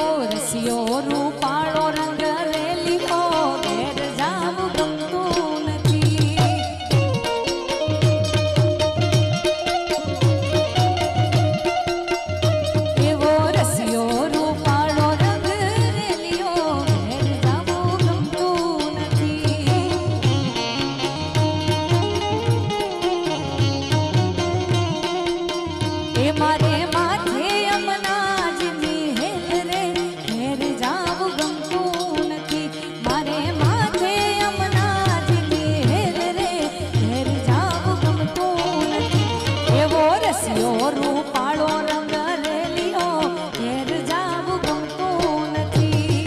એવો રસિયો રૂપાળો રંગ રેલીઓ ઘેર જાવું ગમતું નથી. એવો રસિયો રૂપાળો રંગ રેલીઓ ઘેર જાવું ગમતું નથી. એ મારે માથે અમનાજની હેલ રે ઘેર જાવું ગમતું નથી. મારે માથે અમનાજની હેલ રે ઘેર જાવું ગમતું નથી. એવો રસિયો રૂપાળો રંગ રેલીઓ ઘેર જાવું ગમતું નથી.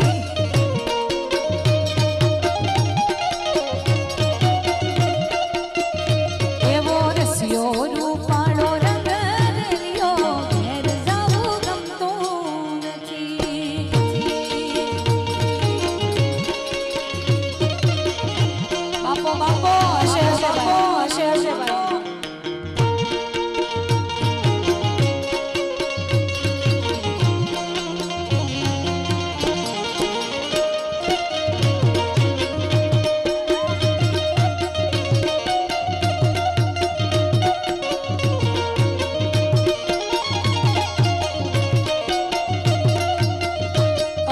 એવો રસિયો રૂપાળો રંગ રેલીઓ ઘેર જાવું ગમતું નથી. બાપો બાપો હશે હશે બાપો હશે હશે બાપો.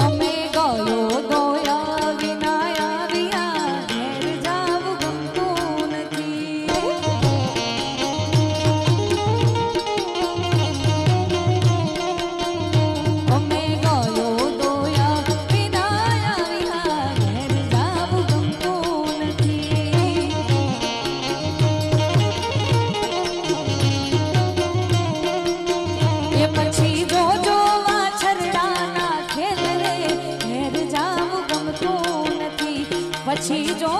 અમે ગયો ગોયા વિના આવ્યા ઘેર જાવું ગમતું નથી. અમે ગયો ગોયા વિના આવ્યા ઘેર જાવું ગમતું નથી. એ પછી જોજો વાછરડાના ખેલ રે ઘેર જાવું ગમતું નથી. પછી જો